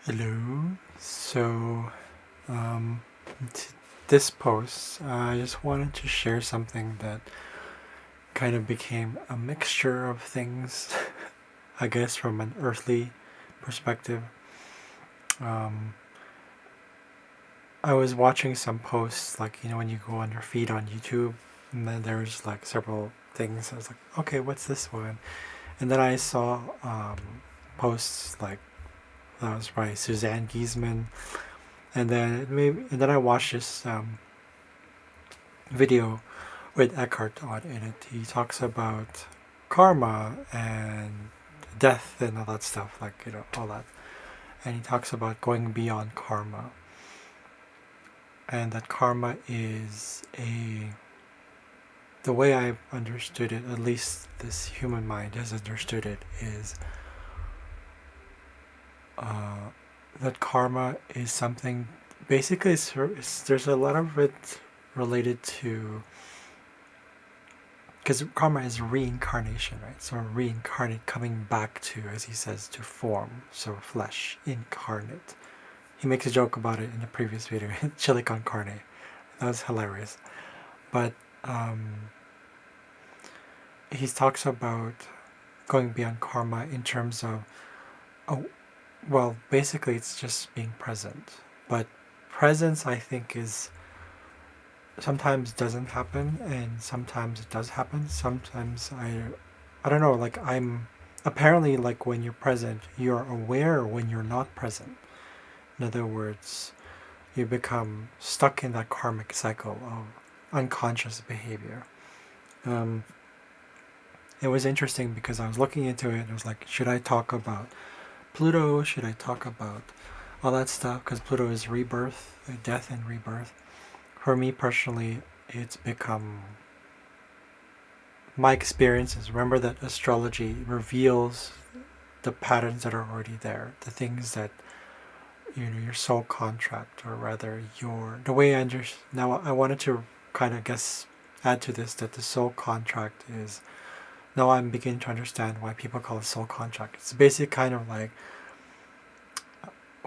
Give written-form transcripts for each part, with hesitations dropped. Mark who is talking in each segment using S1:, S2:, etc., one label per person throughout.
S1: Hello. Um, t- this post, I just wanted to share something that kind of became a mixture of things, I guess, from an earthly perspective. Um, I was watching some posts, like, when you go on your feed on YouTube, and then there's like several things. I was like, okay, what's this one? And then I saw posts like that was by Suzanne Giesman, and then I watched this video with Eckhart on in it. He talks about karma and death and all that stuff, like all that. And he talks about going beyond karma, and that karma is a the way I've understood it, at least this human mind has understood it, is uh, that karma is something. Basically, there's a lot of it related to because karma is reincarnation, right? So reincarnate, coming back to, as he says, to form, so flesh, incarnate. He makes a joke about it in the previous video, chili con carne. That was hilarious. But um, he talks about going beyond karma in terms of, oh, well, basically it's just being present. But presence, I think, is sometimes doesn't happen, and sometimes it does happen. Sometimes I don't know. Like I'm apparently like when you're present, you're aware when you're not present. In other words, you become stuck in that karmic cycle of unconscious behavior. Um, it was interesting because I was looking into it and I was like, should I talk about Pluto? Should I talk about all that stuff? Because Pluto is rebirth, death, and rebirth. For me personally, it's become my experiences. Remember that astrology reveals the patterns that are already there, the things that your soul contract, or rather your the way I understand. Now I wanted to kind of guess add to this that the soul contract is. Now I'm beginning to understand why people call it soul contract. It's basically kind of like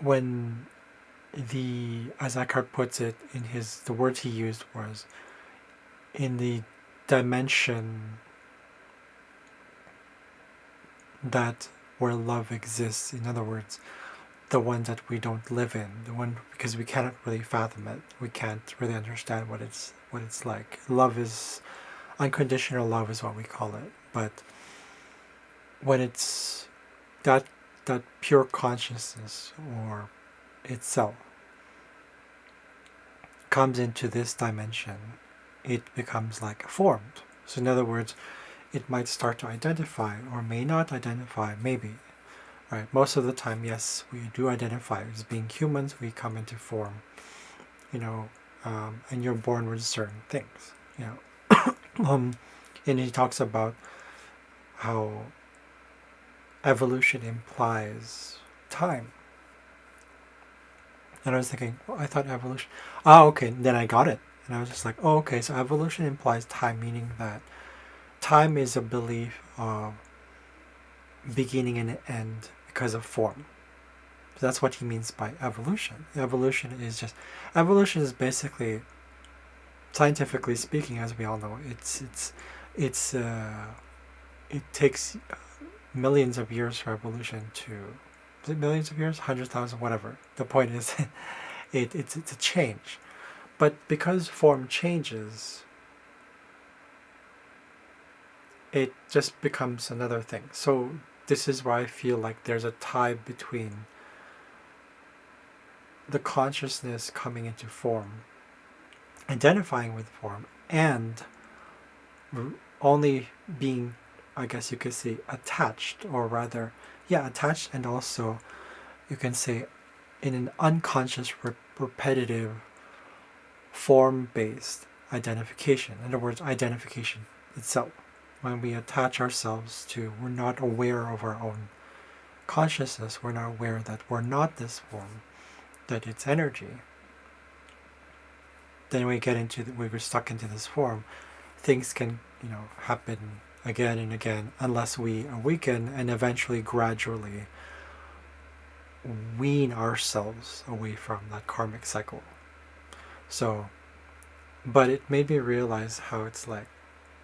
S1: when as Eckhart puts it in the words he used was in the dimension that where love exists. In other words, the one that we don't live in, the one because we cannot really fathom it. We can't really understand what it's like. Love is unconditional love is what we call it. But when it's that that pure consciousness or itself comes into this dimension, it becomes like formed. So in other words, it might start to identify or may not identify, maybe. Right? Most of the time, yes, we do identify as being humans. We come into form, you know, and you're born with certain things, you know. And he talks about how evolution implies time. And I was thinking, well, I thought evolution. Ah, okay. Then I got it, and I was just like, oh, okay. So evolution implies time, meaning that time is a belief of beginning and end because of form. So that's what he means by evolution. Evolution is basically, scientifically speaking, as we all know, it's it takes millions of years for evolution to. Is it millions of years? 100,000, whatever. The point is, it's a change. But because form changes, it just becomes another thing. So this is where I feel like there's a tie between the consciousness coming into form, identifying with form, and only being, I guess you could say, attached, or rather, yeah, attached, and also you can say in an unconscious, repetitive, form based identification. In other words, identification itself. When we attach ourselves to, we're not aware of our own consciousness, we're not aware that we're not this form, that it's energy. Then we're stuck into this form. Things can, happen again and again unless we awaken and eventually gradually wean ourselves away from that karmic cycle. So, but it made me realize how it's like,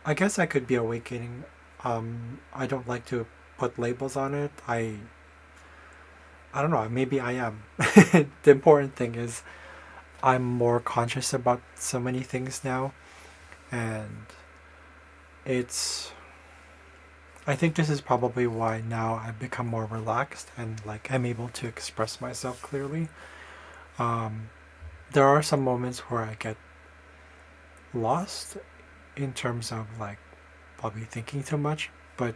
S1: I guess I could be awakening. I don't like to put labels on it. I don't know, maybe I am. The important thing is I'm more conscious about so many things now, and it's I think this is probably why now I've become more relaxed and like I'm able to express myself clearly. Um, there are some moments where I get lost in terms of like probably thinking too much, but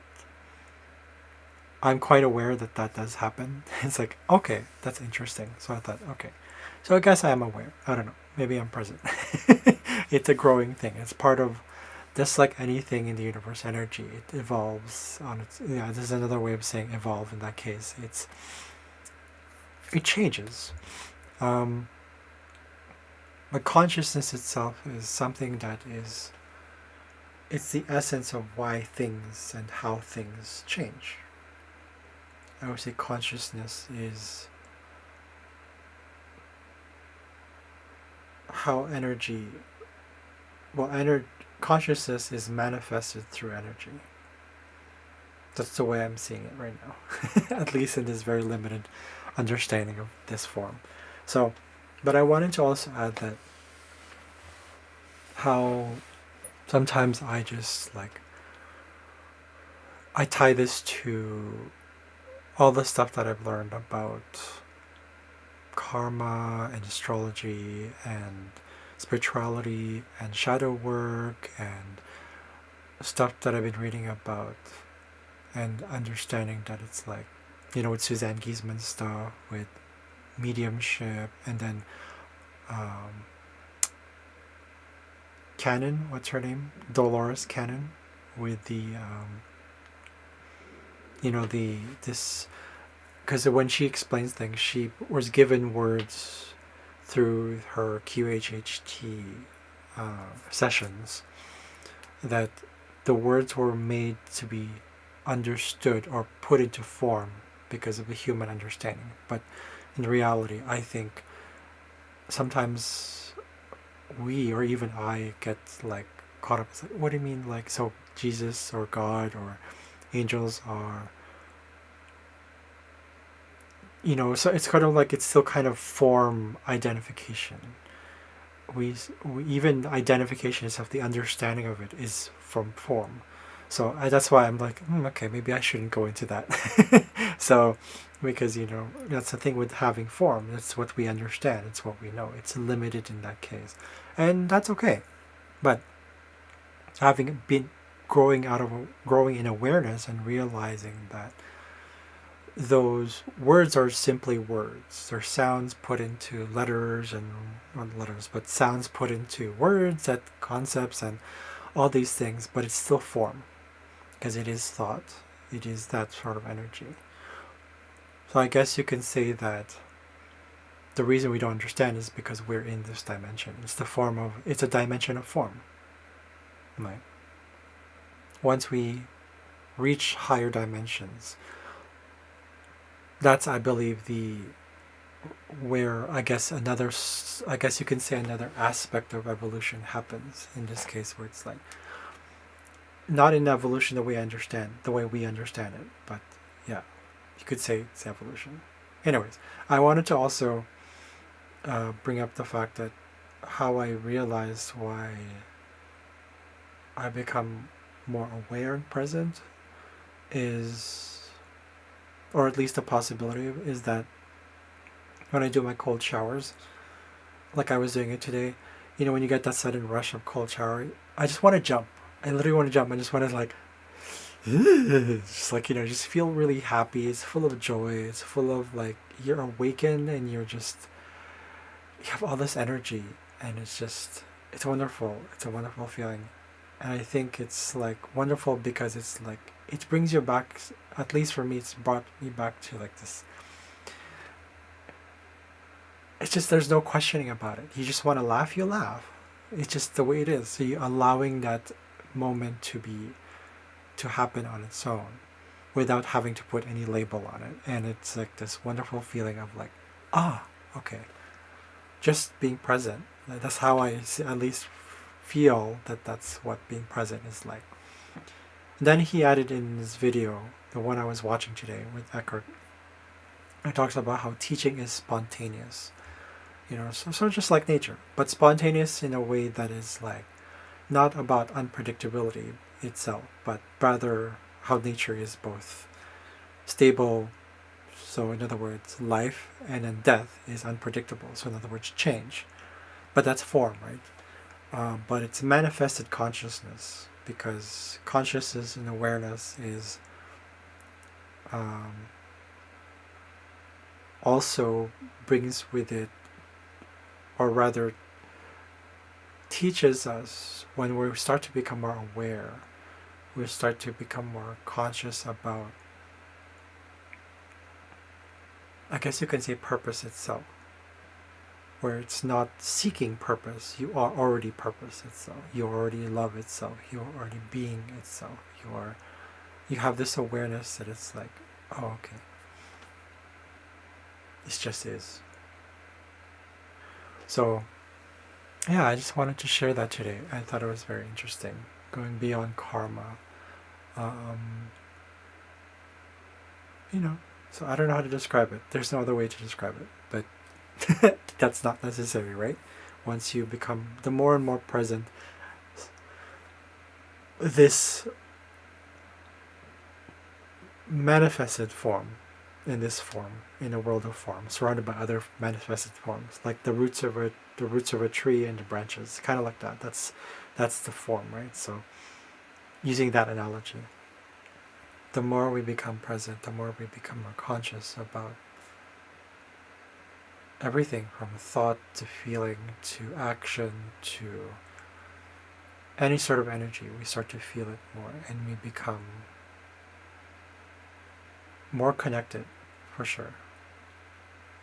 S1: I'm quite aware that that does happen. It's like, okay, that's interesting. So I thought, okay. So I guess I am aware. I don't know. Maybe I'm present. It's a growing thing. It's part of, just like anything in the universe, energy. It evolves on its. Yeah, this is another way of saying evolve. In that case, it changes. Um, but consciousness itself is something that is. It's the essence of why things and how things change. I would say consciousness is how energy, well, consciousness is manifested through energy. That's the way I'm seeing it right now, at least in this very limited understanding of this form. So, but I wanted to also add that how sometimes I just like, I tie this to all the stuff that I've learned about karma and astrology and spirituality and shadow work and stuff that I've been reading about and understanding that it's like, with Suzanne Gieseman's stuff, with mediumship, and then um, Cannon, what's her name? Dolores Cannon, with the, this, because when she explains things, she was given words through her QHHT sessions that the words were made to be understood or put into form because of the human understanding. But in reality, I think sometimes we or even I get like caught up. It's like, what do you mean? Like, so Jesus or God or angels are, so it's kind of like it's still kind of form identification. We even identification itself, the understanding of it is from form. So that's why I'm like, okay, maybe I shouldn't go into that. So, because that's the thing with having form. It's what we understand. It's what we know. It's limited in that case, and that's okay. But having been growing in awareness and realizing that those words are simply words. They're sounds put into letters and not letters, but sounds put into words, that concepts and all these things, but it's still form because it is thought. It is that sort of energy. So I guess you can say that the reason we don't understand is because we're in this dimension. It's a dimension of form. Right? Once we reach higher dimensions, that's, I believe, where I guess you can say another aspect of evolution happens in this case, where it's like not in evolution the way we understand it, but yeah, you could say it's evolution. Anyways, I wanted to also bring up the fact that how I realized why I become more aware and present is, or at least a possibility is that when I do my cold showers, like I was doing it today, when you get that sudden rush of cold shower, I just want to jump. I literally want to jump. I just want to like, just like, just feel really happy. It's full of joy. It's full of like, you're awakened and you have all this energy, and it's wonderful. It's a wonderful feeling. And I think it's like wonderful because it's like, it brings you back, at least for me, it's brought me back to like this. It's just, there's no questioning about it. You just want to laugh, you laugh. It's just the way it is. So you're allowing that moment to happen on its own. without having to put any label on it. And it's like this wonderful feeling of like, ah, okay, just being present. That's how I at least feel that that's what being present is like. And then he added in his video, the one I was watching today with Eckhart, it talks about how teaching is spontaneous. So just like nature, but spontaneous in a way that is like not about unpredictability itself, but rather how nature is both stable. So in other words, life and then death is unpredictable. So in other words, change. But that's form, right? But it's manifested consciousness, because consciousness and awareness is also brings with it, or rather teaches us, when we start to become more aware, we start to become more conscious about, I guess you can say, purpose itself, where it's not seeking purpose. You are already purpose itself. You already love itself. You're already being itself. You have this awareness that it's like, oh, okay, this just is. So yeah, I just wanted to share that today. I thought it was very interesting, going beyond karma. Um, so I don't know how to describe it. There's no other way to describe it, but that's not necessary, right? Once you become the more and more present, this manifested form, in a world of form, surrounded by other manifested forms, like the roots of a tree and the branches, kind of like that. That's the form, right? So using that analogy, the more we become present, the more we become more conscious about everything from thought to feeling to action to any sort of energy. We start to feel it more, and we become more connected, for sure.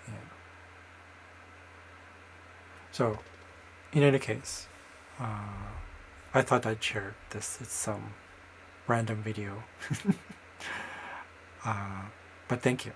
S1: Yeah. So, in any case, I thought I'd share this. It's some random video. But thank you.